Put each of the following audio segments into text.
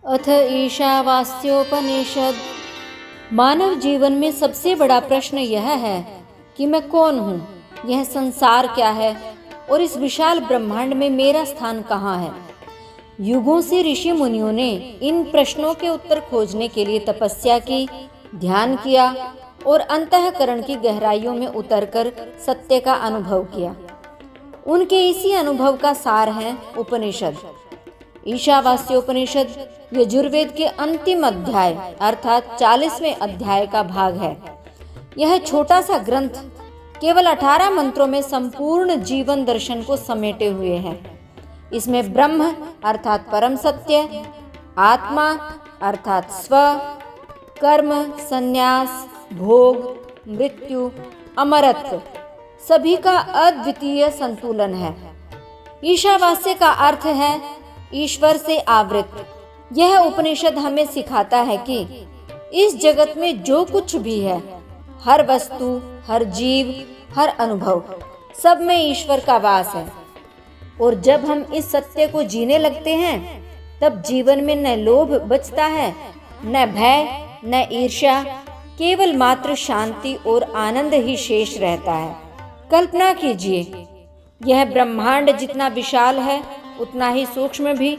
अथ ईशावास्योपनिषद। मानव जीवन में सबसे बड़ा प्रश्न यह है कि मैं कौन हूँ, यह संसार क्या है और इस विशाल ब्रह्मांड में मेरा स्थान कहाँ है। युगों से ऋषि मुनियों ने इन प्रश्नों के उत्तर खोजने के लिए तपस्या की, ध्यान किया और अंतःकरण की गहराइयों में उतरकर सत्य का अनुभव किया। उनके इसी अनुभव का सार है उपनिषद। ईशावास्योपनिषद यजुर्वेद के अंतिम अध्याय अर्थात 40वें अध्याय का भाग है। यह छोटा सा ग्रंथ केवल 18 मंत्रों में संपूर्ण जीवन दर्शन को समेटे हुए है। इसमें ब्रह्म अर्थात परम सत्य, आत्मा अर्थात स्व, कर्म, संन्यास, भोग, मृत्यु, अमरत्व सभी का अद्वितीय संतुलन है। ईशावास्य का अर्थ है ईश्वर से आवृत। यह उपनिषद हमें सिखाता है कि इस जगत में जो कुछ भी है, हर वस्तु, हर जीव, हर अनुभव, सब में ईश्वर का वास है। और जब हम इस सत्य को जीने लगते हैं, तब जीवन में न लोभ बचता है, न भय, न ईर्ष्या, केवल मात्र शांति और आनंद ही शेष रहता है। कल्पना कीजिए, यह ब्रह्मांड जितना विशाल है उतना ही सूक्ष्म भी।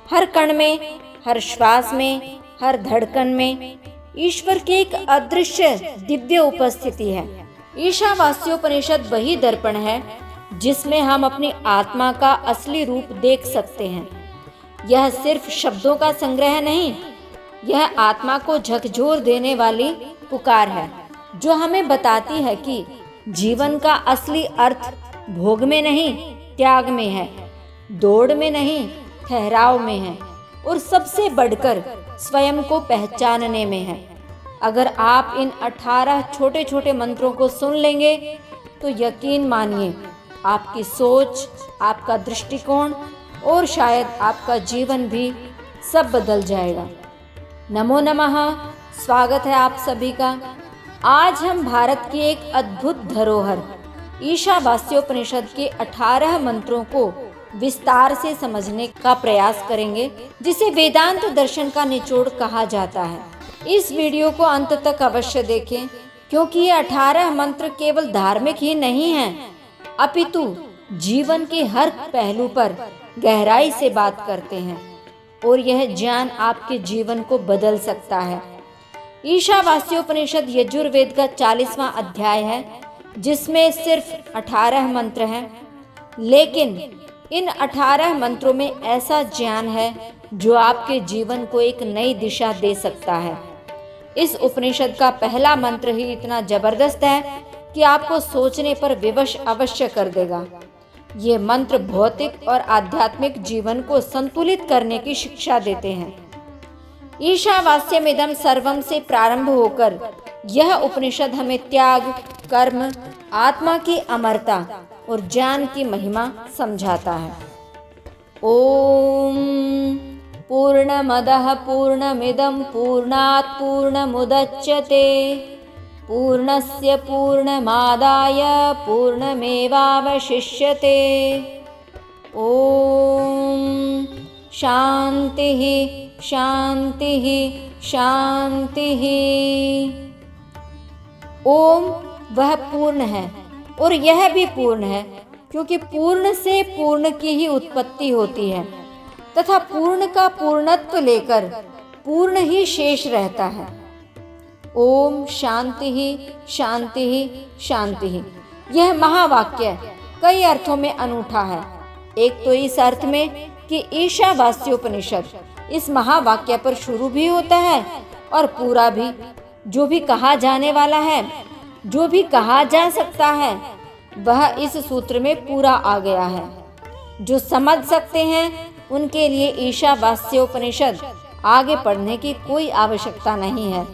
हर कण में, हर श्वास में, हर धड़कन में ईश्वर की एक अदृश्य दिव्य उपस्थिति है। ईशावास्योपनिषद वही दर्पण है जिसमें हम अपनी आत्मा का असली रूप देख सकते हैं। यह सिर्फ शब्दों का संग्रह नहीं, यह आत्मा को झकझोर देने वाली पुकार है, जो हमें बताती है कि जीवन का असली अर्थ भोग में नहीं, त्याग में है, दौड़ में नहीं, ठहराव में है, और सबसे बढ़कर स्वयं को पहचानने में है। अगर आप इन 18 छोटे छोटे मंत्रों को सुन लेंगे तो यकीन मानिए, आपकी सोच, आपका दृष्टिकोण और शायद आपका जीवन भी सब बदल जाएगा। नमो नमः। स्वागत है आप सभी का। आज हम भारत की एक अद्भुत धरोहर ईशावास्योपनिषद के 18 मंत्रों को विस्तार से समझने का प्रयास करेंगे, जिसे वेदांत दर्शन का निचोड़ कहा जाता है। इस वीडियो को अंत तक अवश्य देखें, क्योंकि ये 18 मंत्र केवल धार्मिक ही नहीं हैं, अपितु जीवन के हर पहलू पर गहराई से बात करते हैं और यह ज्ञान आपके जीवन को बदल सकता है। ईशावास्योपनिषद यजुर्वेद का 40वां अध्याय है, जिसमें सिर्फ 18 मंत्र हैं, लेकिन इन 18 मंत्रों में ऐसा ज्ञान है जो आपके जीवन को एक नई दिशा दे सकता है। इस उपनिषद का पहला मंत्र ही इतना जबरदस्त है कि आपको सोचने पर विवश अवश्य कर देगा। ये मंत्र भौतिक और आध्यात्मिक जीवन को संतुलित करने की शिक्षा देते हैं। ईशावास्यमिदं सर्वम से प्रारंभ होकर यह उपनिषद हमें त्याग, कर्म, आत्मा की अमरता और ज्ञान की महिमा समझाता है। ओम पूर्णमदः पूर्णमिदं पूर्णात् पूर्णमुदच्यते पूर्णस्य पूर्णमादाय पूर्णमेवावशिष्यते। ओम शांतिः शांतिः शांतिः। ओम वह पूर्ण है और यह भी पूर्ण है, क्योंकि पूर्ण से पूर्ण की ही उत्पत्ति होती है तथा पूर्ण का पूर्णत्व लेकर पूर्ण ही शेष रहता है। ओम शांति ही शांति ही शांति ही। यह महावाक्य कई अर्थों में अनूठा है। एक तो इस अर्थ में कि ईशावास्योपनिषद इस महावाक्य पर शुरू भी होता है और पूरा भी। जो भी कहा जाने वाला है, जो भी कहा जा सकता है, वह इस सूत्र में पूरा आ गया है। जो समझ सकते हैं उनके लिए ईशावास्योपनिषद आगे पढ़ने की कोई आवश्यकता नहीं है।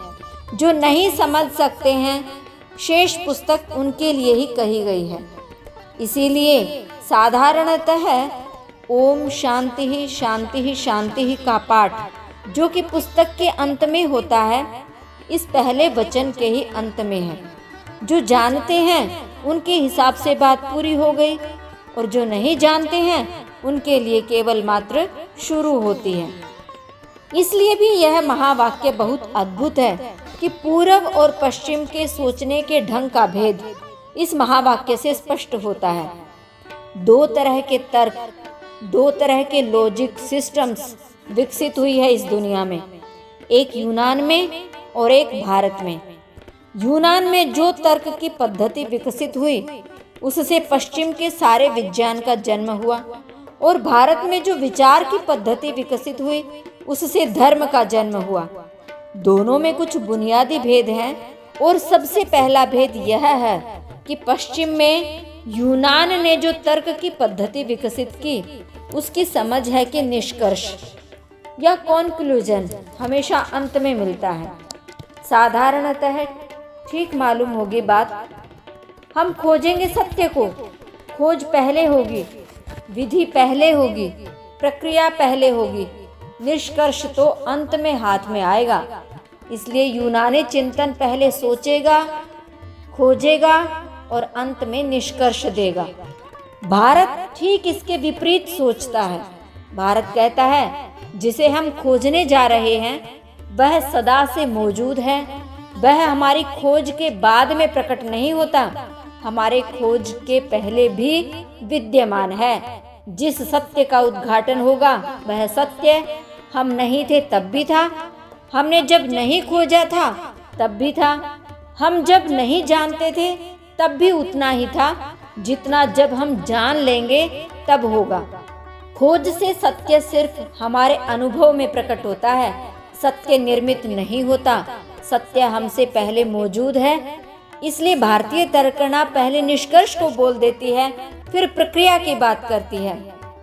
जो नहीं समझ सकते हैं, शेष पुस्तक उनके लिए ही कही गई है। इसीलिए साधारणतः ओम शांति ही शांति ही शांति ही का पाठ, जो कि पुस्तक के अंत में होता है, इस पहले वचन के ही अंत में है। जो जानते हैं उनके हिसाब से बात पूरी हो गई, और जो नहीं जानते हैं उनके लिए केवल मात्र शुरू होती है। इसलिए भी यह महावाक्य बहुत अद्भुत है कि पूर्व और पश्चिम के सोचने के ढंग का भेद इस महावाक्य से स्पष्ट होता है। दो तरह के तर्क, दो तरह के लॉजिक सिस्टम्स विकसित हुई है इस दुनिया में, एक यूनान में और एक भारत में। यूनान में जो तर्क की पद्धति विकसित हुई उससे पश्चिम के सारे विज्ञान का जन्म हुआ, और भारत में जो विचार की पद्धति विकसित हुई उससे धर्म का जन्म हुआ। दोनों में कुछ बुनियादी भेद हैं, और सबसे पहला भेद यह है कि पश्चिम में यूनान ने जो तर्क की पद्धति विकसित की उसकी समझ है कि निष्कर्ष या कॉन्क्लूजन हमेशा अंत में मिलता है। साधारणतः ठीक मालूम होगी बात, हम खोजेंगे सत्य को, खोज पहले होगी, विधि पहले होगी, प्रक्रिया पहले होगी, निष्कर्ष तो अंत में हाथ में आएगा। इसलिए यूनानी चिंतन पहले सोचेगा, खोजेगा और अंत में निष्कर्ष देगा। भारत ठीक इसके विपरीत सोचता है। भारत कहता है जिसे हम खोजने जा रहे हैं वह सदा से मौजूद है, वह हमारी खोज के बाद में प्रकट नहीं होता, हमारे खोज के पहले भी विद्यमान है। जिस सत्य का उद्घाटन होगा वह सत्य हम नहीं थे तब भी था, हमने जब नहीं खोजा था तब भी था, हम जब नहीं जानते थे तब भी उतना ही था जितना जब हम जान लेंगे तब होगा। खोज से सत्य सिर्फ हमारे अनुभव में प्रकट होता है, सत्य निर्मित नहीं होता, सत्य हमसे पहले मौजूद है। इसलिए भारतीय तर्कना पहले निष्कर्ष को बोल देती है, फिर प्रक्रिया की बात करती है।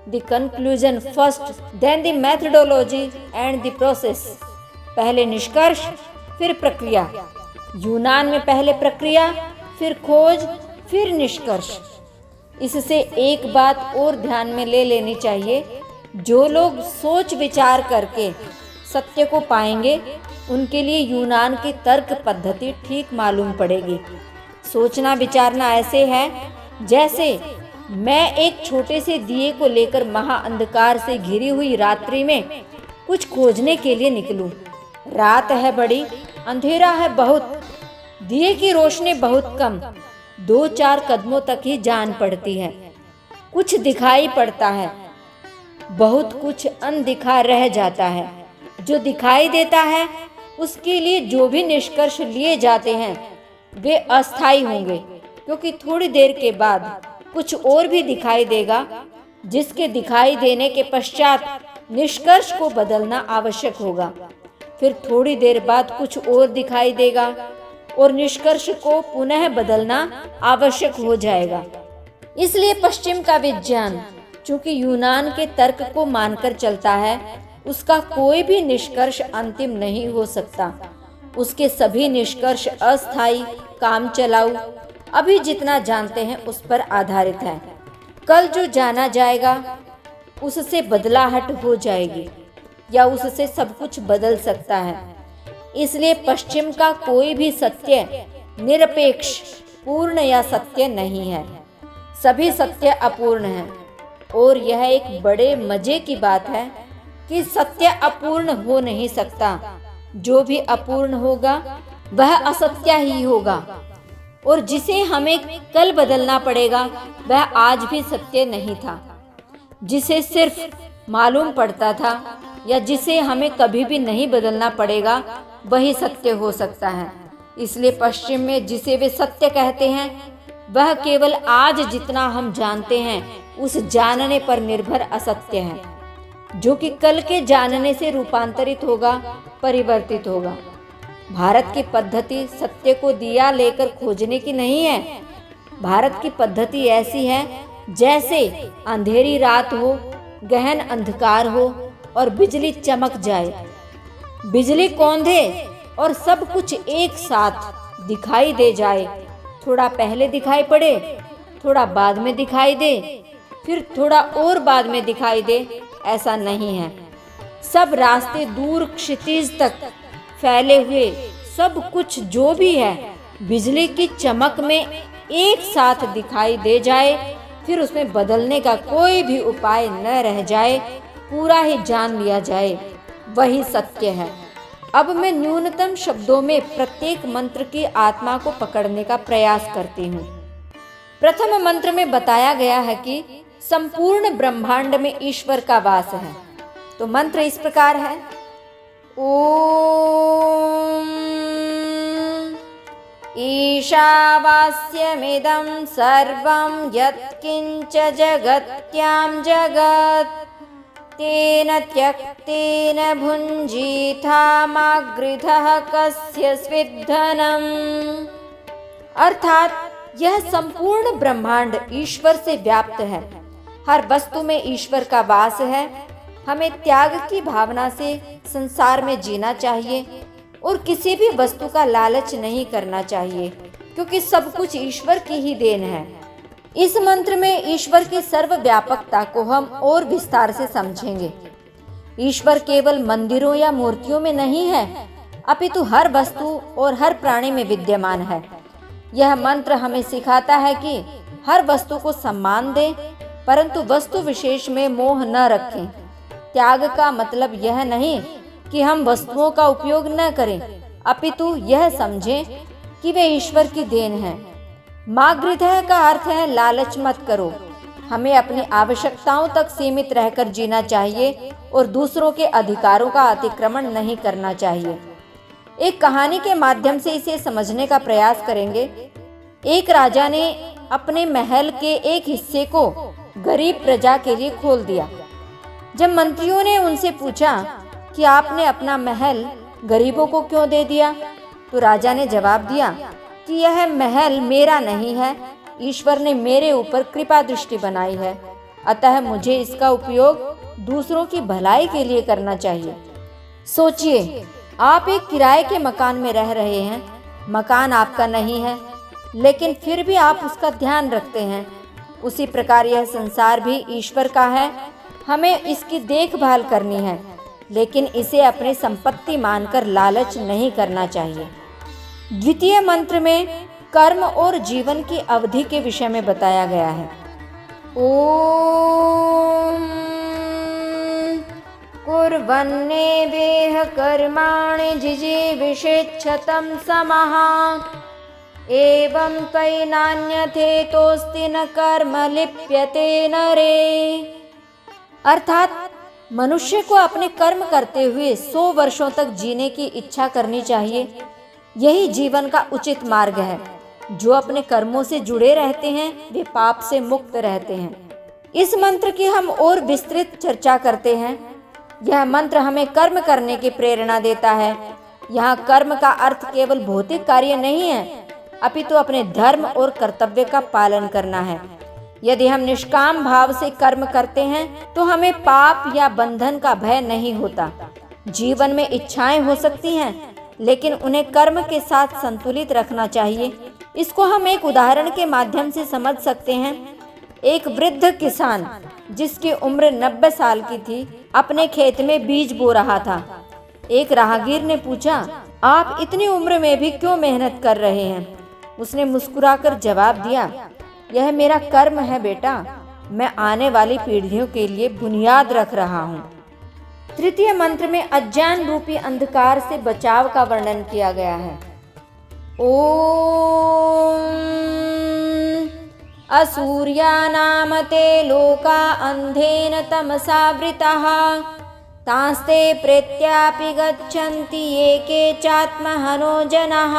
The conclusion first, then the methodology and the process. पहले निष्कर्ष फिर प्रक्रिया। यूनान में पहले प्रक्रिया, फिर खोज, फिर निष्कर्ष। इससे एक बात और ध्यान में ले लेनी चाहिए, जो लोग सोच विचार करके सत्य को पाएंगे उनके लिए यूनान की तर्क पद्धति ठीक मालूम पड़ेगी। सोचना विचारना ऐसे है जैसे मैं एक छोटे से दिए को लेकर महाअंधकार से घिरी हुई रात्रि में कुछ खोजने के लिए निकलूं। रात है बड़ी, अंधेरा है बहुत, दिए की रोशनी बहुत कम, 2-4 कदमों तक ही जान पड़ती है। कुछ दिखाई पड़ता है, बहुत कुछ अनदिखा रह जाता है। जो दिखाई देता है उसके लिए जो भी निष्कर्ष लिए जाते हैं वे अस्थायी होंगे, क्योंकि थोड़ी देर के बाद कुछ और भी दिखाई देगा, जिसके दिखाई देने के पश्चात निष्कर्ष को बदलना आवश्यक होगा। फिर थोड़ी देर बाद कुछ और दिखाई देगा और निष्कर्ष को पुनः बदलना आवश्यक हो जाएगा। इसलिए पश्चिम का विज्ञान चूंकि यूनान के तर्क को मानकर चलता है, उसका कोई भी निष्कर्ष अंतिम नहीं हो सकता। उसके सभी निष्कर्ष अस्थायी, काम चलाऊ, अभी जितना जानते हैं उस पर आधारित है। कल जो जाना जाएगा उससे बदलाहट हो जाएगी या उससे सब कुछ बदल सकता है। इसलिए पश्चिम का कोई भी सत्य निरपेक्ष, पूर्ण या सत्य नहीं है। सभी सत्य अपूर्ण हैं, और यह एक बड़े मजे की बात है कि सत्य अपूर्ण हो नहीं सकता। जो भी अपूर्ण होगा वह असत्य ही होगा, और जिसे हमें कल बदलना पड़ेगा वह आज भी सत्य नहीं था। जिसे सिर्फ मालूम पड़ता था या जिसे हमें कभी भी नहीं बदलना पड़ेगा वही सत्य हो सकता है। इसलिए पश्चिम में जिसे वे सत्य कहते हैं वह केवल आज जितना हम जानते हैं उस जानने पर निर्भर असत्य है, जो कि कल के जानने से रूपांतरित होगा, परिवर्तित होगा। भारत की पद्धति सत्य को दिया लेकर खोजने की नहीं है। भारत की पद्धति ऐसी है जैसे अंधेरी रात हो, गहन अंधकार हो और बिजली चमक जाए, बिजली कौंधे और सब कुछ एक साथ दिखाई दे जाए। थोड़ा पहले दिखाई पड़े, थोड़ा बाद में दिखाई दे, फिर थोड़ा और बाद में दिखाई दे, ऐसा नहीं है। सब रास्ते दूर क्षितिज तक फैले हुए, सब कुछ जो भी है बिजली की चमक में एक साथ दिखाई दे जाए, फिर उसमें बदलने का कोई भी उपाय न रह जाए, पूरा ही जान लिया जाए। वही सत्य है। अब मैं न्यूनतम शब्दों में प्रत्येक मंत्र की आत्मा को पकड़ने का प्रयास करती हूँ। प्रथम मंत्र में बताया गया है कि संपूर्ण ब्रह्मांड में ईश्वर का वास है। तो मंत्र इस प्रकार है, ओम ईशावास्यमिदं सर्वं यत्किंच जगत्यां जगत् तेन त्यक्तेन भुञ्जीथामागृधः कस्य स्विद्धनम्। अर्थात यह संपूर्ण ब्रह्मांड ईश्वर से व्याप्त है। हर वस्तु में ईश्वर का वास है। हमें त्याग की भावना से संसार में जीना चाहिए और किसी भी वस्तु का लालच नहीं करना चाहिए, क्योंकि सब कुछ ईश्वर की ही देन है। इस मंत्र में ईश्वर की सर्वव्यापकता को हम और विस्तार से समझेंगे। ईश्वर केवल मंदिरों या मूर्तियों में नहीं है, अपितु हर वस्तु और हर प्राणी में विद्यमान है। यह मंत्र हमें सिखाता है कि हर वस्तु को सम्मान दें, परंतु वस्तु विशेष में मोह न रखें। त्याग का मतलब यह नहीं कि हम वस्तुओं का उपयोग न करें, अपितु यह समझें कि वे ईश्वर की देन है। मागृधः का अर्थ है लालच मत करो। हमें अपनी आवश्यकताओं तक सीमित रहकर जीना चाहिए और दूसरों के अधिकारों का अतिक्रमण नहीं करना चाहिए। एक कहानी के माध्यम से इसे समझने का प्रयास करेंगे। एक राजा ने अपने महल के एक हिस्से को गरीब प्रजा के लिए खोल दिया। जब मंत्रियों ने उनसे पूछा कि आपने अपना महल गरीबों को क्यों दे दिया, तो राजा ने जवाब दिया कि यह महल मेरा नहीं है, ईश्वर ने मेरे ऊपर कृपा दृष्टि बनाई है, अतः मुझे इसका उपयोग दूसरों की भलाई के लिए करना चाहिए। सोचिए, आप एक किराए के मकान में रह रहे हैं। मकान आपका नहीं है, लेकिन फिर भी आप उसका ध्यान रखते हैं। उसी प्रकार यह संसार भी ईश्वर का है। हमें इसकी देखभाल करनी है, लेकिन इसे अपनी संपत्ति मानकर लालच नहीं करना चाहिए। द्वितीय मंत्र में कर्म और जीवन की अवधि के विषय में बताया गया है। ओम कुर्वन्नेवेह कर्माणि जिजीविषेच्छतं समः एवं त्वयि नान्यथेतोऽस्ति न कर्म लिप्यते नरे। अर्थात मनुष्य को अपने कर्म करते हुए 100 वर्षों तक जीने की इच्छा करनी चाहिए। यही जीवन का उचित मार्ग है। जो अपने कर्मों से जुड़े रहते हैं वे पाप से मुक्त रहते हैं। इस मंत्र की हम और विस्तृत चर्चा करते हैं। यह मंत्र हमें कर्म करने की प्रेरणा देता है। यहाँ कर्म का अर्थ केवल भौतिक कार्य नहीं है, अपितु अपने धर्म और कर्तव्य का पालन करना है। यदि हम निष्काम भाव से कर्म करते हैं तो हमें पाप या बंधन का भय नहीं होता। जीवन में इच्छाएं हो सकती हैं, लेकिन उन्हें कर्म के साथ संतुलित रखना चाहिए। इसको हम एक उदाहरण के माध्यम से समझ सकते हैं। एक वृद्ध किसान जिसकी उम्र 90 साल की थी, अपने खेत में बीज बो रहा था। एक राहगीर ने पूछा, आप इतनी उम्र में भी क्यों मेहनत कर रहे हैं? उसने मुस्कुराकर जवाब दिया, यह मेरा कर्म है बेटा, मैं आने वाली पीढ़ियों के लिए बुनियाद रख रहा हूँ। तृतीय मंत्र में अज्ञान रूपी अंधकार से बचाव का वर्णन किया गया है। ओम असूर्यानाम ते लोका अंधेन तमसावृताः तांस्ते प्रेत्यापि गच्छन्ति ये केचात्महनो जनाः।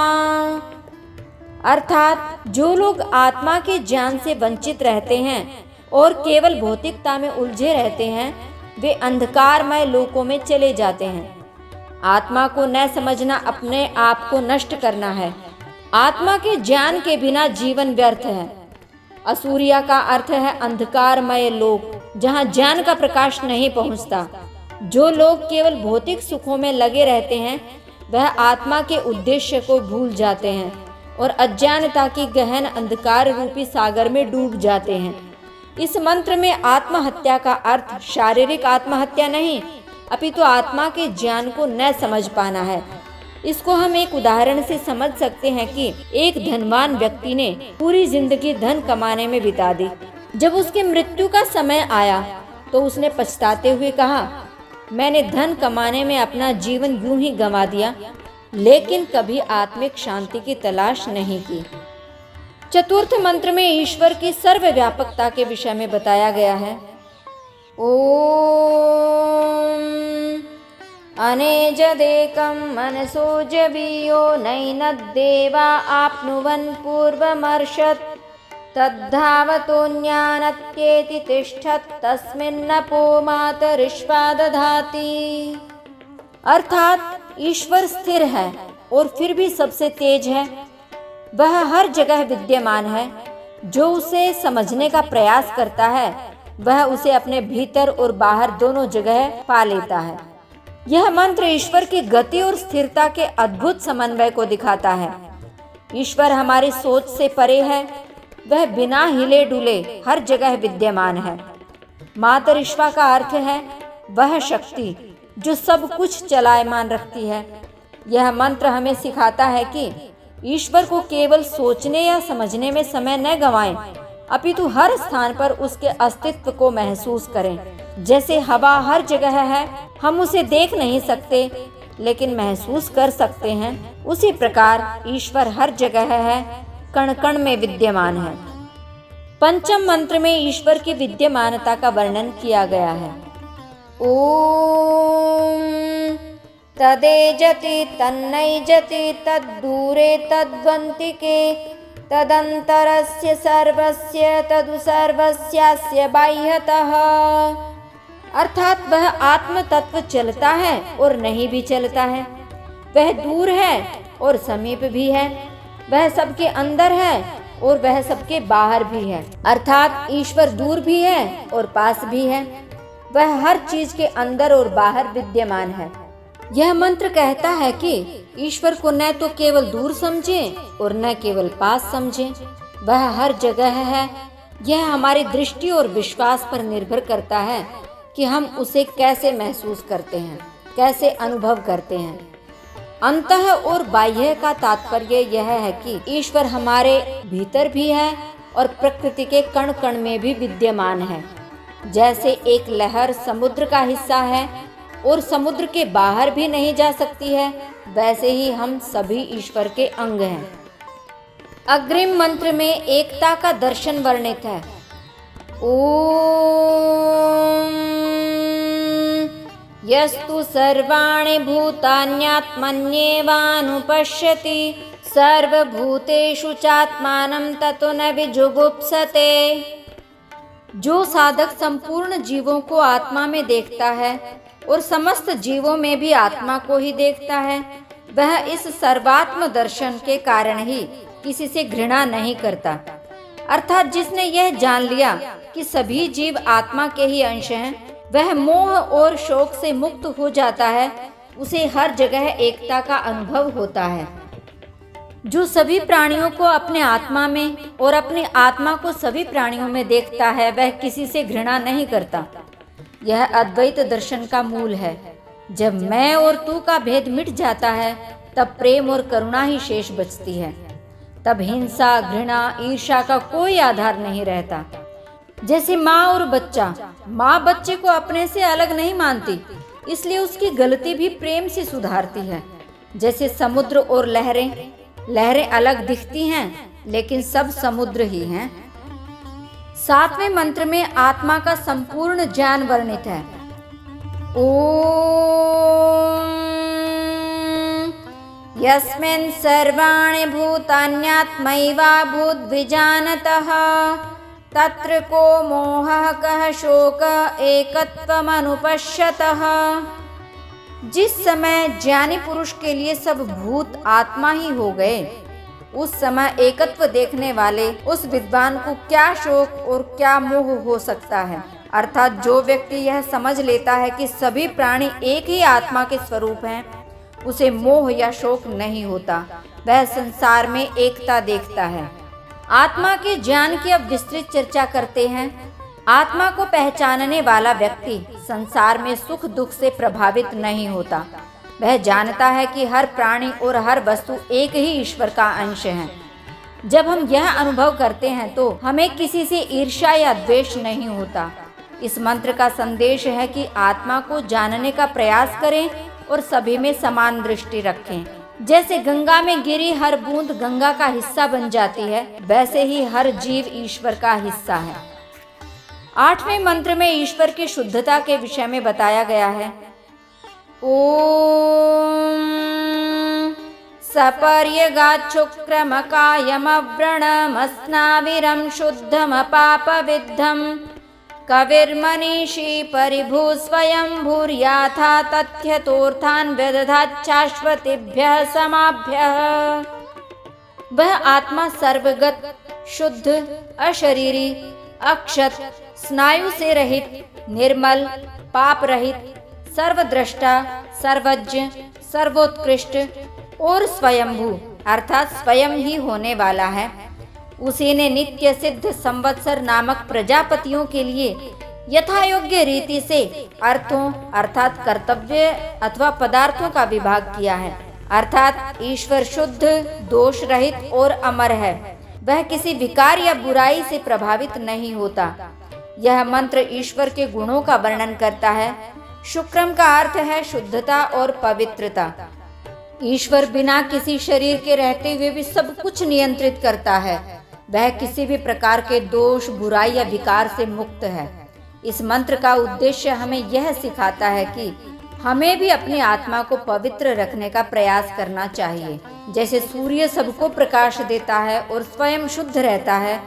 अर्थात जो लोग आत्मा के ज्ञान से वंचित रहते हैं और केवल भौतिकता में उलझे रहते हैं, वे अंधकारमय लोकों में चले जाते हैं। आत्मा को न समझना अपने आप को नष्ट करना है। आत्मा के ज्ञान के बिना जीवन व्यर्थ है। असूर्या का अर्थ है अंधकारमय लोक, जहाँ ज्ञान का प्रकाश नहीं पहुँचता। जो लोग केवल भौतिक सुखों में लगे रहते हैं, वह आत्मा के उद्देश्य को भूल जाते हैं और अज्ञानता की गहन अंधकार रूपी सागर में डूब जाते हैं। इस मंत्र में आत्महत्या का अर्थ शारीरिक आत्महत्या नहीं, अपितु आत्मा के ज्ञान को न समझ पाना है। इसको हम एक उदाहरण से समझ सकते हैं कि एक धनवान व्यक्ति ने पूरी जिंदगी धन कमाने में बिता दी। जब उसकी मृत्यु का समय आया तो उसने पछताते हुए कहा, मैंने धन कमाने में अपना जीवन यूं ही गंवा दिया, लेकिन कभी आत्मिक शांति की तलाश नहीं की। चतुर्थ मंत्र में ईश्वर की सर्वव्यापकता के विषय में बताया गया है। ओम अनेजदेकं मनसो जवीयो नैनद्देवा आप्नुवन् पूर्वमर्षत् तद्धावतोऽन्यानत्येति तिष्ठत् तस्मिन्नपो मातरिश्वा दधाति। अर्थात ईश्वर स्थिर है और फिर भी सबसे तेज है। वह हर जगह विद्यमान है। जो उसे समझने का प्रयास करता है वह उसे अपने भीतर और बाहर दोनों जगह पा लेता है। यह मंत्र ईश्वर की गति और स्थिरता के अद्भुत समन्वय को दिखाता है। ईश्वर हमारी सोच से परे है। वह बिना हिले डुले हर जगह विद्यमान है। मातरिश्वा का अर्थ है वह शक्ति जो सब कुछ चलायमान रखती है। यह मंत्र हमें सिखाता है कि ईश्वर को केवल सोचने या समझने में समय न गंवाएं, अपितु हर स्थान पर उसके अस्तित्व को महसूस करें। जैसे हवा हर जगह है, हम उसे देख नहीं सकते लेकिन महसूस कर सकते हैं, उसी प्रकार ईश्वर हर जगह है, कण कण में विद्यमान है। पंचम मंत्र में ईश्वर की विद्यमानता का वर्णन किया गया है। ओम तदेजति तन्नैजति तद्दूरे तद्वन्तिके तदन्तरस्य सर्वस्य तदु सर्वस्यास्य बाह्यतः। अर्थात वह आत्म तत्व चलता है और नहीं भी चलता है। वह दूर है और समीप भी है। वह सबके अंदर है और वह सबके बाहर भी है। अर्थात ईश्वर दूर भी है और पास भी है। वह हर चीज के अंदर और बाहर विद्यमान है। यह मंत्र कहता है कि ईश्वर को न तो केवल दूर समझें और न केवल पास समझें। वह हर जगह है। यह हमारी दृष्टि और विश्वास पर निर्भर करता है कि हम उसे कैसे महसूस करते हैं, कैसे अनुभव करते हैं। अंतः और बाह्य का तात्पर्य यह है कि ईश्वर हमारे भीतर भी है और प्रकृति के कण कण में भी विद्यमान है। जैसे एक लहर समुद्र का हिस्सा है और समुद्र के बाहर भी नहीं जा सकती है, वैसे ही हम सभी ईश्वर के अंग हैं। अग्रिम मंत्र में एकता का दर्शन वर्णित है। ओम यस्तु सर्वाणि भूतान्यात्मन्येवानुपश्यति सर्वभूतेषु चात्मानं ततो न विजुगुप्सते। जो साधक संपूर्ण जीवों को आत्मा में देखता है और समस्त जीवों में भी आत्मा को ही देखता है, वह इस सर्वात्म दर्शन के कारण ही किसी से घृणा नहीं करता। अर्थात जिसने यह जान लिया कि सभी जीव आत्मा के ही अंश हैं, वह मोह और शोक से मुक्त हो जाता है। उसे हर जगह एकता का अनुभव होता है। जो सभी प्राणियों को अपने आत्मा में और अपनी आत्मा को सभी प्राणियों में देखता है, वह किसी से घृणा नहीं करता। यह अद्वैत दर्शन का मूल है। जब मैं और तू का भेद मिट जाता है, तब प्रेम और करुणा ही शेष बचती है। तब हिंसा, घृणा, ईर्ष्या का कोई आधार नहीं रहता। जैसे माँ और बच्चा, माँ बच्चे को अपने से अलग नहीं मानती, इसलिए उसकी गलती भी प्रेम से सुधारती है। जैसे समुद्र और लहरें, लहरें अलग दिखती हैं लेकिन सब समुद्र ही हैं। सातवें मंत्र में आत्मा का संपूर्ण ज्ञान वर्णित है। ओम यस्मिन् सर्वाणि भूतान्यात्मैवाभूद्विजानतः तत्र को मोहः कः शोकः एकत्वमनुपश्यतः। जिस समय ज्ञानी पुरुष के लिए सब भूत आत्मा ही हो गए, उस समय एकत्व देखने वाले उस विद्वान को क्या शोक और क्या मोह हो सकता है। अर्थात जो व्यक्ति यह समझ लेता है कि सभी प्राणी एक ही आत्मा के स्वरूप हैं, उसे मोह या शोक नहीं होता। वह संसार में एकता देखता है। आत्मा के ज्ञान की अब विस्तृत चर्चा करते हैं। आत्मा को पहचानने वाला व्यक्ति संसार में सुख दुख से प्रभावित नहीं होता। वह जानता है कि हर प्राणी और हर वस्तु एक ही ईश्वर का अंश है। जब हम यह अनुभव करते हैं तो हमें किसी से ईर्ष्या या द्वेष नहीं होता। इस मंत्र का संदेश है कि आत्मा को जानने का प्रयास करें और सभी में समान दृष्टि रखें। जैसे गंगा में गिरी हर बूंद गंगा का हिस्सा बन जाती है, वैसे ही हर जीव ईश्वर का हिस्सा है। 8वें मंत्र में ईश्वर की शुद्धता के विषय में बताया गया है। ओम सपर्यगाच्छुक्रमकायमव्रणमस्नाविरं शुद्धमपापविद्धं कविर्मनीषी परिभू स्वयं भूर्याथा तथ्यतोर्थान् व्यदधाच्छाश्वतेभ्यः समाभ्यः। वह आत्मा सर्वगत, शुद्ध, अशरीरी, अक्षत, स्नायु से रहित, निर्मल, पाप रहित, सर्वद्रष्टा, सर्वज्ञ, सर्वोत्कृष्ट और स्वयंभू अर्थात स्वयं ही होने वाला है। उसी ने नित्य सिद्ध संवत्सर नामक प्रजापतियों के लिए यथायोग्य रीति से अर्थों अर्थात कर्तव्य अथवा पदार्थों का विभाग किया है। अर्थात ईश्वर शुद्ध, दोष रहित और अमर है। वह किसी विकार या बुराई से प्रभावित नहीं होता। यह मंत्र ईश्वर के गुणों का वर्णन करता है। शुक्रम का अर्थ है शुद्धता और पवित्रता। ईश्वर बिना किसी शरीर के रहते हुए भी सब कुछ नियंत्रित करता है। वह किसी भी प्रकार के दोष, बुराई या विकार से मुक्त है। इस मंत्र का उद्देश्य हमें यह सिखाता है कि हमें भी अपनी आत्मा को पवित्र रखने का प्रयास करना चाहिए। जैसे सूर्य सबको प्रकाश देता है और स्वयं शुद्ध रहता है,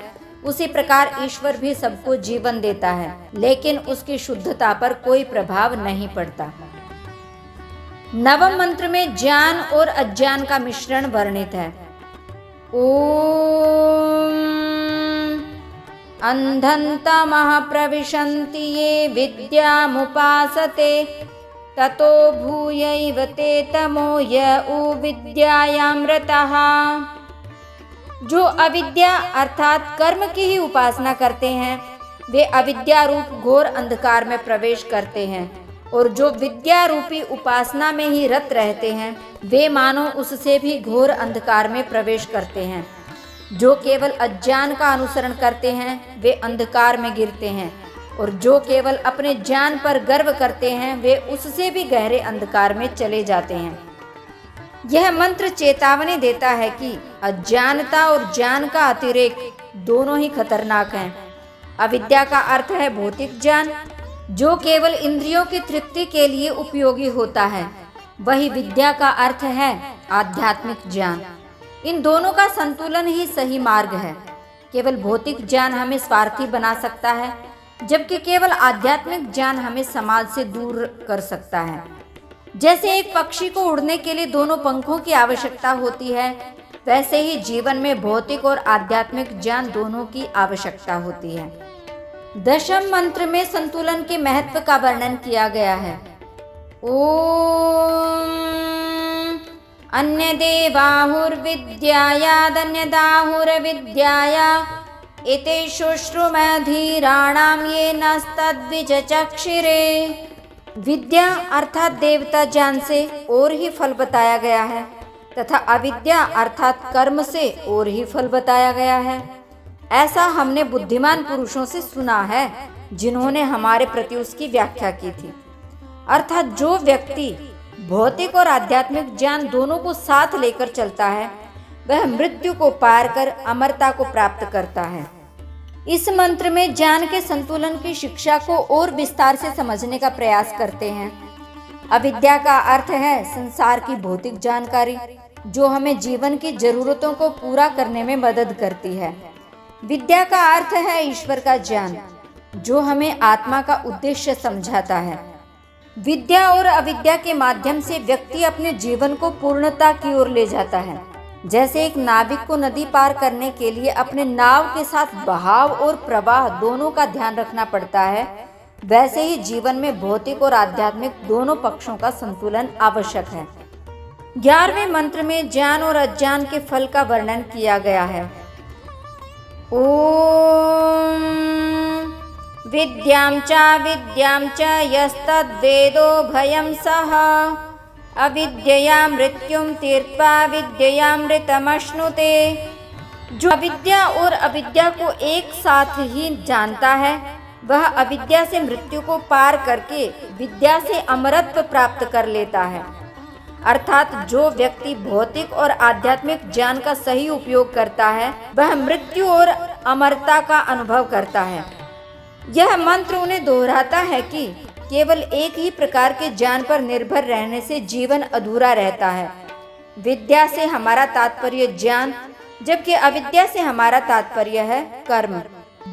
उसी प्रकार ईश्वर भी सबको जीवन देता है, लेकिन उसकी शुद्धता पर कोई प्रभाव नहीं पड़ता। 9वें मंत्र में ज्ञान और अज्ञान का मिश्रण वर्णित है। ओम अंधन्तमः प्रविशन्ति ये विद्यामुपासते ततो भूयैव ते तमो य विद्यायामृतः। जो अविद्या अर्थात कर्म की ही उपासना करते हैं, वे अविद्या रूप घोर अंधकार में प्रवेश करते हैं, और जो विद्या रूपी उपासना में ही रत रहते हैं, वे मानो उससे भी घोर अंधकार में प्रवेश करते हैं। जो केवल अज्ञान का अनुसरण करते हैं, वे अंधकार में गिरते हैं, और जो केवल अपने ज्ञान पर गर्व करते हैं, वे उससे भी गहरे अंधकार में चले जाते हैं। यह मंत्र चेतावनी देता है कि अज्ञानता और ज्ञान का अतिरेक दोनों ही खतरनाक हैं। अविद्या का अर्थ है भौतिक ज्ञान, जो केवल इंद्रियों की तृप्ति के लिए उपयोगी होता है। वही विद्या का अर्थ है आध्यात्मिक ज्ञान। इन दोनों का संतुलन ही सही मार्ग है। केवल भौतिक ज्ञान हमें स्वार्थी बना सकता है, जबकि केवल आध्यात्मिक ज्ञान हमें समाज से दूर कर सकता है। जैसे एक पक्षी को उड़ने के लिए दोनों पंखों की आवश्यकता होती है, वैसे ही जीवन में भौतिक और आध्यात्मिक ज्ञान दोनों की आवश्यकता होती है। 10वें मंत्र में संतुलन के महत्व का वर्णन किया गया है। ओम अन्य देवाहुर्विद्यायादन्यदाहुर्विद्याया एते शुश्रुमधीराणां ये नस्तद्विचक्षिरे। विद्या अर्थात देवता ज्ञान से और ही फल बताया गया है, तथा अविद्या अर्थात कर्म से और ही फल बताया गया है। ऐसा हमने बुद्धिमान पुरुषों से सुना है, जिन्होंने हमारे प्रति उसकी व्याख्या की थी। अर्थात जो व्यक्ति भौतिक और आध्यात्मिक ज्ञान दोनों को साथ लेकर चलता है, वह मृत्यु को पार कर अमरता को प्राप्त करता है। इस मंत्र में ज्ञान के संतुलन की शिक्षा को और विस्तार से समझने का प्रयास करते हैं। अविद्या का अर्थ है संसार की भौतिक जानकारी, जो हमें जीवन की जरूरतों को पूरा करने में मदद करती है। विद्या का अर्थ है ईश्वर का ज्ञान, जो हमें आत्मा का उद्देश्य समझाता है। विद्या और अविद्या के माध्यम से व्यक्ति अपने जीवन को पूर्णता की ओर ले जाता है। जैसे एक नाविक को नदी पार करने के लिए अपने नाव के साथ बहाव और प्रवाह दोनों का ध्यान रखना पड़ता है, वैसे ही जीवन में भौतिक और आध्यात्मिक दोनों पक्षों का संतुलन आवश्यक है। 11वें मंत्र में ज्ञान और अज्ञान के फल का वर्णन किया गया है। ओम विद्यां च यस्तद्वेदो भयं सः अविद्यया मृत्युं तीर्त्वा विद्ययामृतमश्नुते। जो अविद्या और अविद्या को एक साथ ही जानता है, वह अविद्या से मृत्यु को पार करके विद्या से अमरत्व प्राप्त कर लेता है। अर्थात जो व्यक्ति भौतिक और आध्यात्मिक ज्ञान का सही उपयोग करता है वह मृत्यु और अमरता का अनुभव करता है। यह मंत्र उन्हें दोहराता है कि केवल एक ही प्रकार के ज्ञान पर निर्भर रहने से जीवन अधूरा रहता है। विद्या से हमारा तात्पर्य ज्ञान, जबकि अविद्या से हमारा तात्पर्य है कर्म।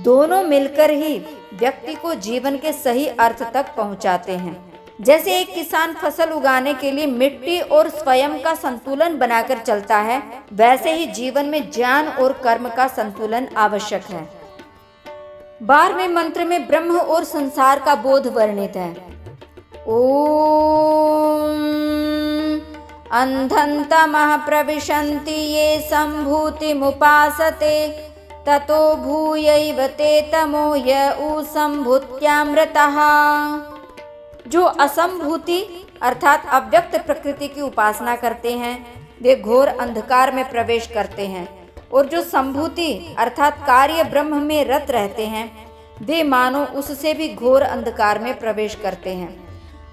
दोनों मिलकर ही व्यक्ति को जीवन के सही अर्थ तक पहुंचाते हैं। जैसे एक किसान फसल उगाने के लिए मिट्टी और स्वयं का संतुलन बनाकर चलता है, वैसे ही जीवन में ज्ञान और कर्म का संतुलन आवश्यक है। 12वें मंत्र में ब्रह्म और संसार का बोध वर्णित है। ओम अंधन्तमः प्रविशन्ति ये संभूतिमुपासते ततो भूयैव ते तमो य संभूत्यामृतः। जो असंभूति अर्थात अव्यक्त प्रकृति की उपासना करते हैं वे घोर अंधकार में प्रवेश करते हैं, और जो संभूति अर्थात कार्य ब्रह्म में रत रहते हैं वे मानो उससे भी घोर अंधकार में प्रवेश करते हैं।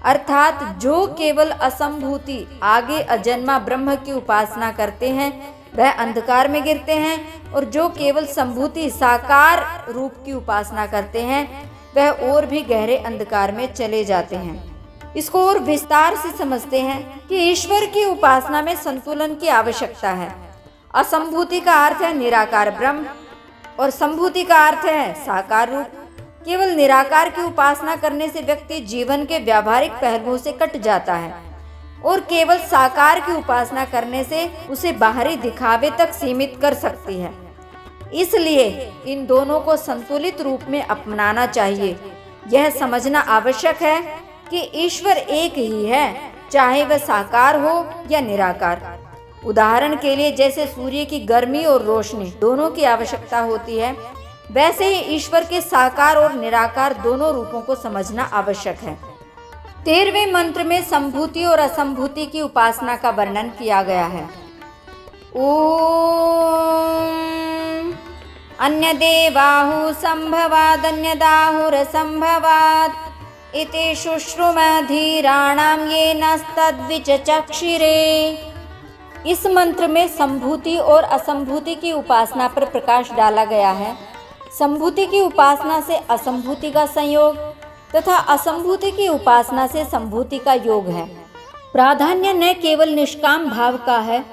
अर्थात जो केवल असंभूति आगे अजन्मा ब्रह्म की उपासना करते हैं वह अंधकार में गिरते हैं, और जो केवल संभूति साकार रूप की उपासना करते हैं वह और भी गहरे अंधकार में चले जाते हैं। इसको और विस्तार से समझते हैं कि ईश्वर की उपासना में संतुलन की आवश्यकता है। असंभूति का अर्थ है निराकार ब्रह्म और संभूति का अर्थ है साकार रूप। केवल निराकार की उपासना करने से व्यक्ति जीवन के व्यावहारिक पहलुओं से कट जाता है, और केवल साकार की उपासना करने से उसे बाहरी दिखावे तक सीमित कर सकती है। इसलिए इन दोनों को संतुलित रूप में अपनाना चाहिए। यह समझना आवश्यक है कि ईश्वर एक ही है, चाहे वह साकार हो या निराकार। उदाहरण के लिए जैसे सूर्य की गर्मी और रोशनी दोनों की आवश्यकता होती है, वैसे ही ईश्वर के साकार और निराकार दोनों रूपों को समझना आवश्यक है। 13वें मंत्र में संभूति और असंभूति की उपासना का वर्णन किया गया है। ओम अन्य देवाहु संभवादन्यदाहुरसंभवात् इति शुश्रुमधीराणां ये नस्तद्विचक्षिरे। इस मंत्र में संभूति और असंभूति की उपासना पर प्रकाश डाला गया है। संभूति की उपासना से असंभूति का संयोग तथा असंभूति की उपासना से संभूति का योग है। प्राधान्य न केवल निष्काम भाव का है,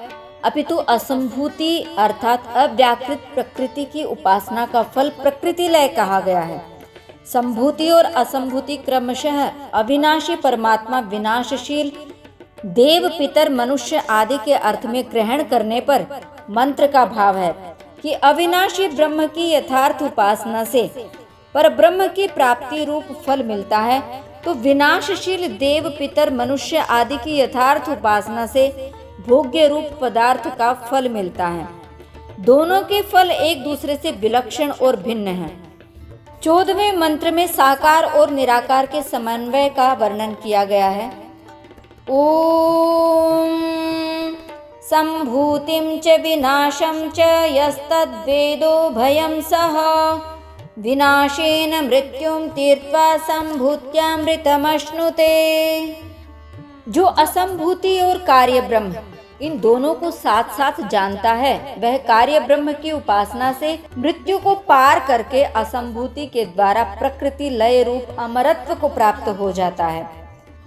अपितु असंभूति अर्थात अव्याकृत प्रकृति की उपासना का फल प्रकृति लय कहा गया है। संभूति और असंभूति क्रमशः अविनाशी परमात्मा, विनाशशील देव, पितर, मनुष्य आदि के अर्थ में ग्रहण करने पर मंत्र का भाव है कि अविनाशी ब्रह्म की यथार्थ उपासना से पर ब्रह्म की प्राप्ति रूप फल मिलता है, तो विनाशशील देव, पितर, मनुष्य आदि की यथार्थ उपासना से भोग्य रूप पदार्थ का फल मिलता है। दोनों के फल एक दूसरे से विलक्षण और भिन्न हैं। 14वें मंत्र में साकार और निराकार के समन्वय का वर्णन किया गया है। ओम संभूतिं च विनाशं च यस्तद्वेदो भयं सह विनाशेन मृत्युं तीर्त्वा संभूत्यामृतमश्नुते। जो असंभूति और कार्य ब्रह्म इन दोनों को साथ साथ जानता है वह कार्य ब्रह्म की उपासना से मृत्यु को पार करके असंभूति के द्वारा प्रकृति लय रूप अमरत्व को प्राप्त हो जाता है।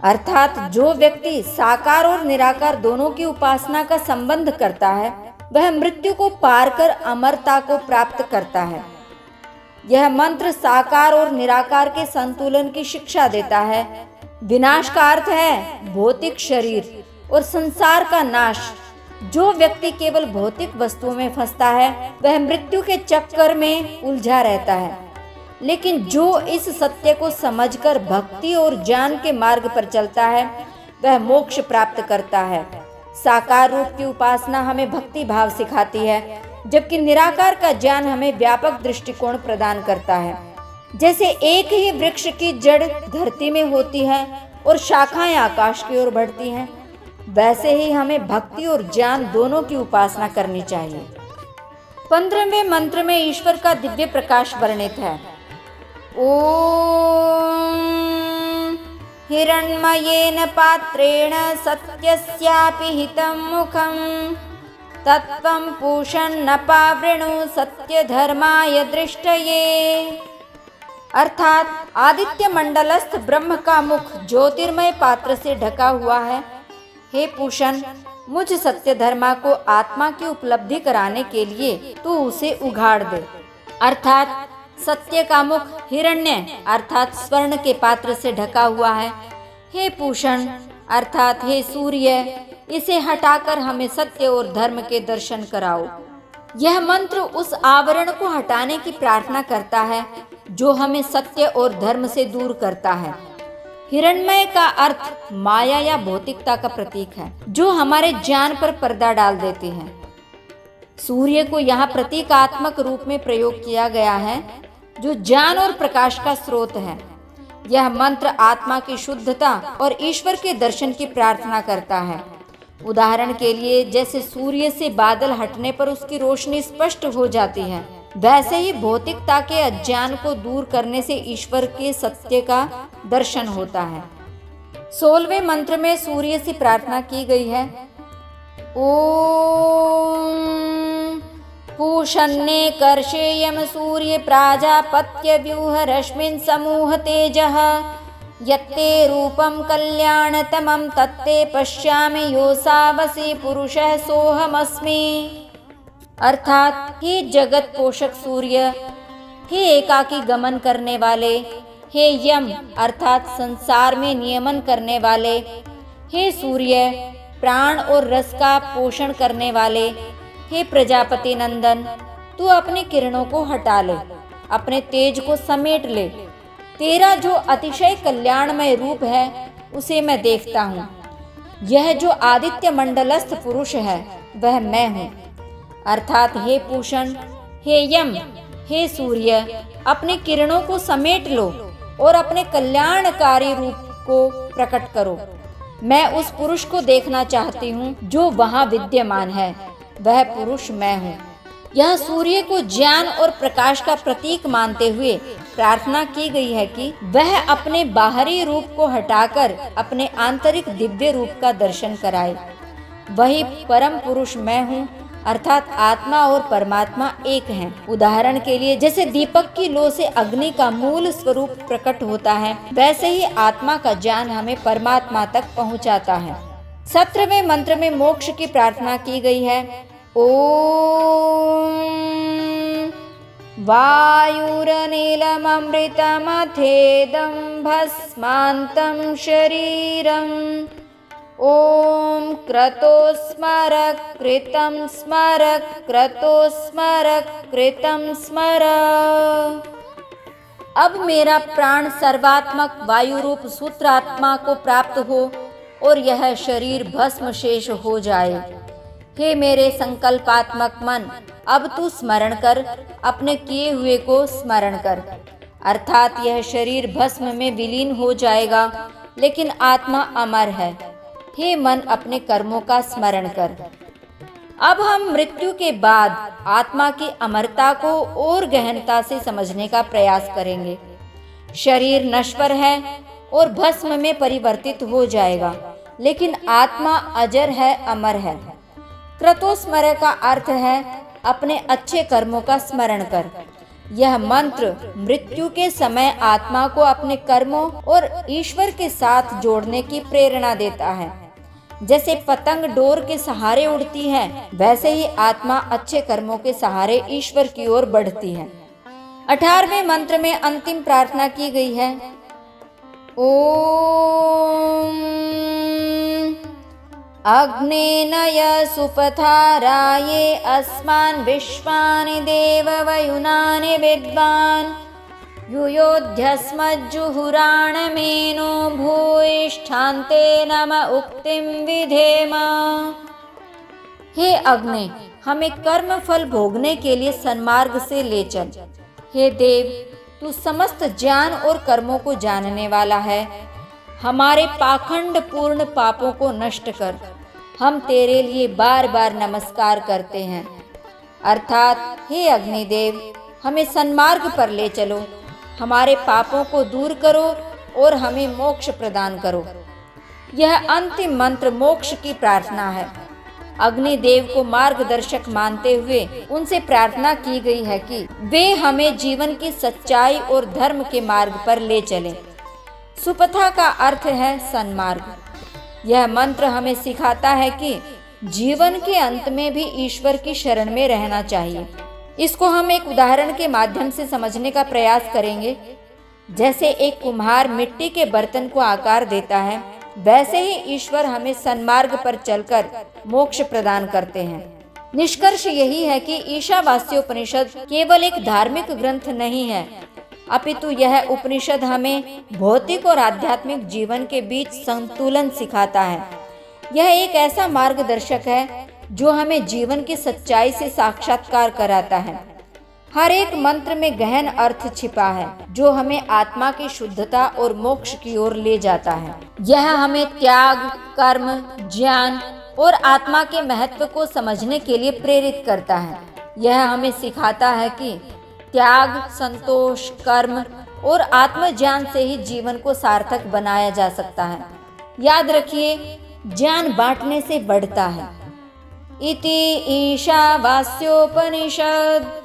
अर्थात जो व्यक्ति साकार और निराकार दोनों की उपासना का संबंध करता है वह मृत्यु को पार कर अमरता को प्राप्त करता है। यह मंत्र साकार और निराकार के संतुलन की शिक्षा देता है। विनाश का अर्थ है भौतिक शरीर और संसार का नाश। जो व्यक्ति केवल भौतिक वस्तुओं में फंसता है वह मृत्यु के चक्कर में उलझा रहता है, लेकिन जो इस सत्य को समझकर भक्ति और ज्ञान के मार्ग पर चलता है वह मोक्ष प्राप्त करता है। साकार रूप की उपासना हमें भक्ति भाव सिखाती है, जबकि निराकार का ज्ञान हमें व्यापक दृष्टिकोण प्रदान करता है। जैसे एक ही वृक्ष की जड़ धरती में होती है और शाखाएं आकाश की ओर बढ़ती हैं, वैसे ही हमें भक्ति और ज्ञान दोनों की उपासना करनी चाहिए। 15वें मंत्र में ईश्वर का दिव्य प्रकाश वर्णित है। ॐ हिरण्मयेन पात्रेण सत्यस्यापि हितं मुखं तत्त्वं पूषन्नपावृणु सत्यधर्माय दृष्टये। अर्थात आदित्य मंडलस्थ ब्रह्म का मुख ज्योतिर्मय पात्र से ढका हुआ है। हे पूषण, मुझ सत्य धर्मा को आत्मा की उपलब्धि कराने के लिए तू उसे उघाड़ दे। अर्थात सत्य का मुख हिरण्य अर्थात स्वर्ण के पात्र से ढका हुआ है। हे पूषण अर्थात हे सूर्य, इसे हटाकर हमें सत्य और धर्म के दर्शन कराओ। यह मंत्र उस आवरण को हटाने की प्रार्थना करता है जो हमें सत्य और धर्म से दूर करता है। हिरण्मय का अर्थ माया या भौतिकता का प्रतीक है जो हमारे ज्ञान पर पर्दा डाल देती है। सूर्य को यहाँ प्रतीकात्मक रूप में प्रयोग किया गया है जो ज्ञान और प्रकाश का स्रोत है। यह मंत्र आत्मा की शुद्धता और ईश्वर के दर्शन की प्रार्थना करता है। उदाहरण के लिए जैसे सूर्य से बादल हटने पर उसकी रोशनी स्पष्ट हो जाती है, वैसे ही भौतिकता के अज्ञान को दूर करने से ईश्वर के सत्य का दर्शन होता है। 16वें मंत्र में सूर्य से प्रार्थना की गई है। ओम पूषन्ने कर्षेयम सूर्य प्राजापत्य व्यूह रश्मिन् समूह तेजः यत्ते रूपम कल्याणतमं तत्ते पश्यामि योऽसावसि पुरुषः सोऽहमस्मि। अर्थात हे जगत पोषक सूर्य, हे एकाकी गमन करने वाले, हे यम अर्थात संसार में नियमन करने वाले, हे सूर्य प्राण और रस का पोषण करने वाले, हे प्रजापति नंदन, तू अपनी किरणों को हटा ले, अपने तेज को समेट ले। तेरा जो अतिशय कल्याणमय रूप है उसे मैं देखता हूँ। यह जो आदित्य मंडलस्थ पुरुष है वह मैं हूँ। अर्थात हे पूषण, हे यम, हे सूर्य, अपनी किरणों को समेट लो और अपने कल्याणकारी रूप को प्रकट करो। मैं उस पुरुष को देखना चाहती हूँ जो वहाँ विद्यमान है, वह पुरुष मैं हूँ। यह सूर्य को ज्ञान और प्रकाश का प्रतीक मानते हुए प्रार्थना की गई है कि वह अपने बाहरी रूप को हटाकर अपने आंतरिक दिव्य रूप का दर्शन कराए। वही परम पुरुष मैं हूँ, अर्थात आत्मा और परमात्मा एक हैं। उदाहरण के लिए जैसे दीपक की लौ से अग्नि का मूल स्वरूप प्रकट होता है, वैसे ही आत्मा का ज्ञान हमें परमात्मा तक पहुँचाता है। 17वें मंत्र में मोक्ष की प्रार्थना की गई है। ओम वायुरनिलममृतमथेदं भस्मान्तं शरीरम् ओम क्रतो स्मर कृतं स्मर क्रतो स्मर कृतं स्मर। अब मेरा प्राण सर्वात्मक वायु रूप सूत्रात्मा को प्राप्त हो और यह शरीर भस्म शेष हो जाए। हे मेरे संकल्पात्मक मन, अब तू स्मरण कर, अपने किए हुए को स्मरण कर। अर्थात यह शरीर भस्म में विलीन हो जाएगा लेकिन आत्मा अमर है। हे मन, अपने कर्मों का स्मरण कर। अब हम मृत्यु के बाद आत्मा की अमरता को और गहनता से समझने का प्रयास करेंगे। शरीर नश्वर है और भस्म में परिवर्तित हो जाएगा, लेकिन आत्मा अजर है, अमर है। क्रतोस्मर का अर्थ है अपने अच्छे कर्मों का स्मरण कर। यह मंत्र मृत्यु के समय आत्मा को अपने कर्मों और ईश्वर के साथ जोड़ने की प्रेरणा देता है। जैसे पतंग डोर के सहारे उड़ती है, वैसे ही आत्मा अच्छे कर्मों के सहारे ईश्वर की ओर बढ़ती है। 18वें मंत्र में अंतिम प्रार्थना की गई है। ओम अग्नेनय सुपथाराये अस्मान् विश्वानि देववयुनानि विद्वान् युयोध्यस्मज्जुहुराणमेनो भूयिष्ठान्ते नम उक्तिं विधेम। हे अग्नि, हमें कर्म फल भोगने के लिए सन्मार्ग से ले चल। हे देव, तू समस्त ज्ञान और कर्मों को जानने वाला है। हमारे पाखंड पूर्ण पापों को नष्ट कर। हम तेरे लिए बार बार नमस्कार करते हैं। अर्थात हे अग्निदेव, हमें सन्मार्ग पर ले चलो। हमारे पापों को दूर करो और हमें मोक्ष प्रदान करो। यह अंतिम मंत्र मोक्ष की प्रार्थना है। अग्निदेव को मार्गदर्शक मानते हुए उनसे प्रार्थना की गई है कि वे हमें जीवन की सच्चाई और धर्म के मार्ग पर ले चलें। सुपथा का अर्थ है सन्मार्ग। यह मंत्र हमें सिखाता है कि जीवन के अंत में भी ईश्वर की शरण में रहना चाहिए। इसको हम एक उदाहरण के माध्यम से समझने का प्रयास करेंगे। जैसे एक कुम्हार मिट्टी के बर्तन को आकार देता है, वैसे ही ईश्वर हमें सन्मार्ग पर चलकर मोक्ष प्रदान करते हैं। निष्कर्ष यही है कि ईशावास्योपनिषद केवल एक धार्मिक ग्रंथ नहीं है, अपितु यह उपनिषद हमें भौतिक और आध्यात्मिक जीवन के बीच संतुलन सिखाता है। यह एक ऐसा मार्गदर्शक है जो हमें जीवन की सच्चाई से साक्षात्कार कराता है। हर एक मंत्र में गहन अर्थ छिपा है जो हमें आत्मा की शुद्धता और मोक्ष की ओर ले जाता है। यह हमें त्याग, कर्म, ज्ञान और आत्मा के महत्व को समझने के लिए प्रेरित करता है। यह हमें सिखाता है कि त्याग, संतोष, कर्म और आत्मज्ञान से ही जीवन को सार्थक बनाया जा सकता है। याद रखिए, ज्ञान बांटने से बढ़ता है। इति ईशावास्योपनिषद।